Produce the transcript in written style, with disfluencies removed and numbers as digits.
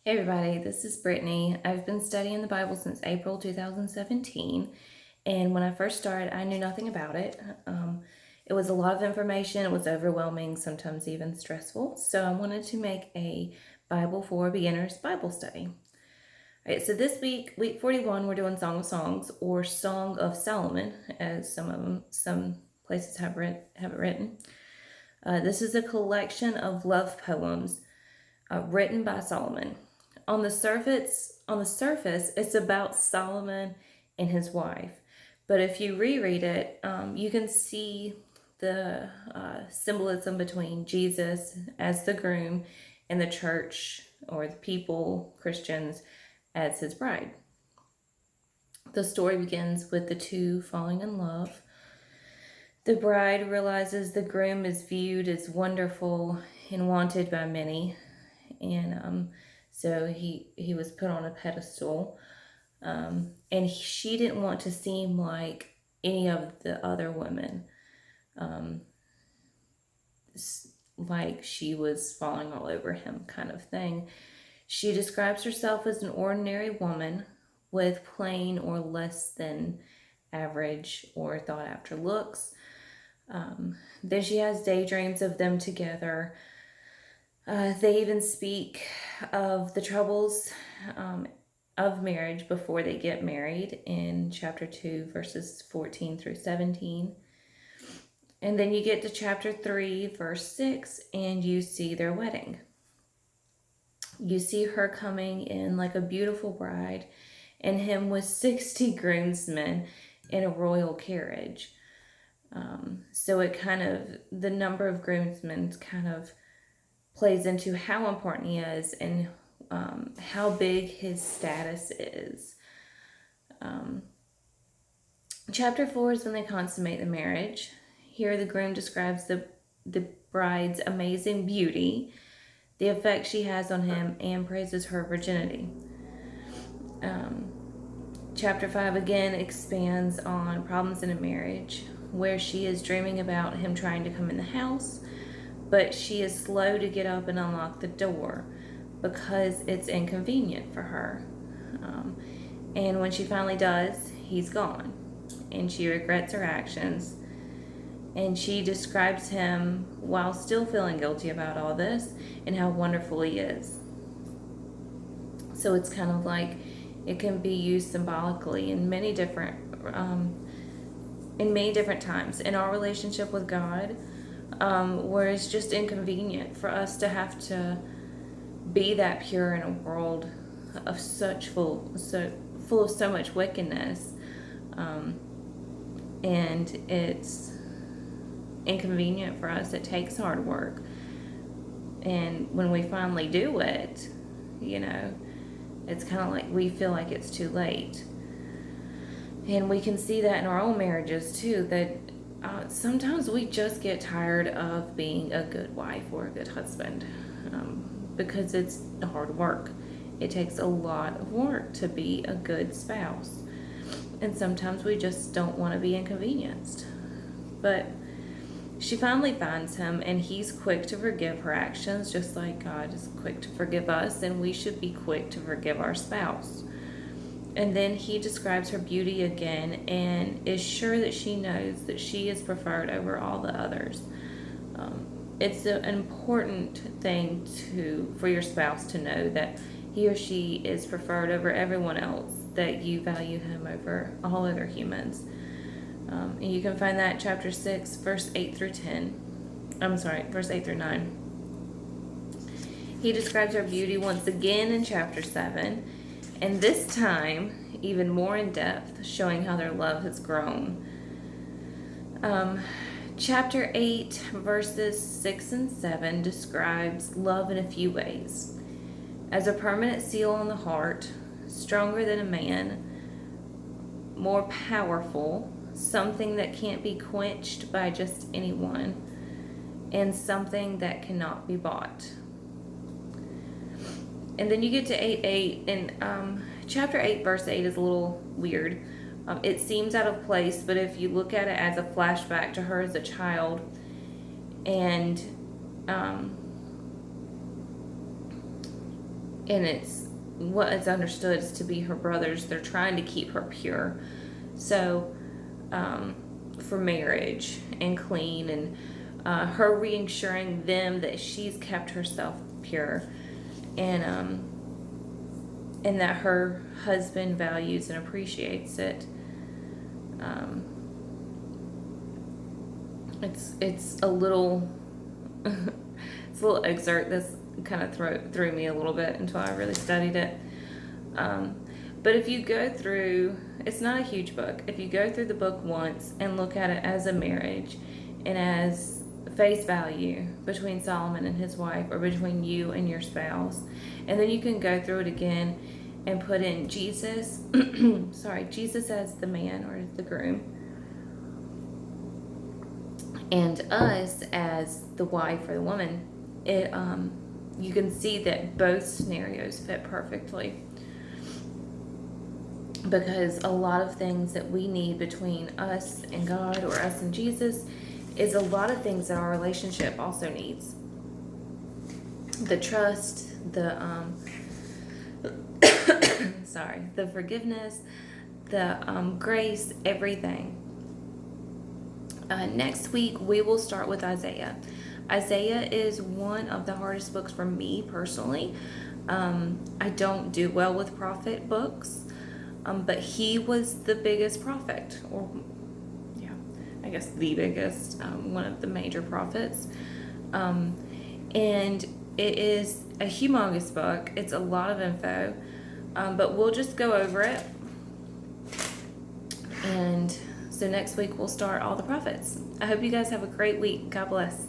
Hey everybody, this is Brittany. I've been studying the Bible since April 2017, and when I first started, I knew nothing about it. It was a lot of information, it was overwhelming, sometimes even stressful. So I wanted to make a Bible for Beginners Bible study. All right, so this week, week 41, we're doing Song of Songs or Song of Solomon, as some places have it written. This is a collection of love poems written by Solomon. On the surface, it's about Solomon and his wife. But if you reread it, you can see the symbolism between Jesus as the groom and the church or the people, Christians, as his bride. The story begins with the two falling in love. The bride realizes the groom is viewed as wonderful and wanted by many, and so he was put on a pedestal, and she didn't want to seem like any of the other women, um, like she was falling all over him, kind of thing. She describes herself as an ordinary woman with plain or less than average or thought after looks. Then she has daydreams of them together. They even speak of the troubles of marriage before they get married in chapter 2, verses 14 through 17. And then you get to chapter 3, verse 6, and you see their wedding. You see her coming in like a beautiful bride, and him with 60 groomsmen in a royal carriage. So it kind of, the number of groomsmen kind of plays into how important he is and how big his status is. Chapter 4 is when they consummate the marriage. Here the groom describes the bride's amazing beauty, the effect she has on him, and praises her virginity. Chapter 5 again expands on problems in a marriage, where she is dreaming about him trying to come in the house, but she is slow to get up and unlock the door because it's inconvenient for her. And when she finally does, he's gone, and she regrets her actions. And she describes him while still feeling guilty about all this and how wonderful he is. So it's kind of like it can be used symbolically in many different times in our relationship with God, where it's just inconvenient for us to have to be that pure in a world of full of so much wickedness, and it's inconvenient for us. It takes hard work, and when we finally do it, it's kind of like we feel like it's too late. And we can see that in our own marriages too, that sometimes we just get tired of being a good wife or a good husband, because it's hard work. It takes a lot of work to be a good spouse. And sometimes we just don't want to be inconvenienced. But she finally finds him, and he's quick to forgive her actions, just like God is quick to forgive us, and we should be quick to forgive our spouse. And then he describes her beauty again and is sure that she knows that she is preferred over all the others. It's an important thing for your spouse to know that he or she is preferred over everyone else, that you value him over all other humans. And you can find that in chapter 6, verse 8 through 10. Verse 8 through 9. He describes her beauty once again in chapter 7, and this time even more in depth, showing how their love has grown. Chapter 8, verses 6 and 7 describes love in a few ways. As a permanent seal on the heart, stronger than a man, more powerful, something that can't be quenched by just anyone, and something that cannot be bought. And then you get to 8:8, and chapter 8, verse 8 is a little weird. It seems out of place, but if you look at it as a flashback to her as a child, and and it's what is understood is to be her brothers. They're trying to keep her pure. So, for marriage and clean, and her reassuring them that she's kept herself pure, and that her husband values and appreciates it. It's a little it's a little excerpt that's kind of threw me a little bit until I really studied it. But if you go through, it's not a huge book. If you go through the book once and look at it as a marriage and as face value between Solomon and his wife, or between you and your spouse, and then you can go through it again and put in Jesus, Jesus as the man or the groom, and us as the wife or the woman, you can see that both scenarios fit perfectly. Because a lot of things that we need between us and God, or us and Jesus, is a lot of things that our relationship also needs. The trust, the the forgiveness, the grace, everything. Next week we will start with Isaiah. Isaiah is one of the hardest books for me personally. I don't do well with prophet books. But he was the biggest prophet, or yeah, I guess the biggest, one of the major prophets. And it is a humongous book. It's a lot of info, but we'll just go over it. And so next week we'll start all the prophets. I hope you guys have a great week. God bless.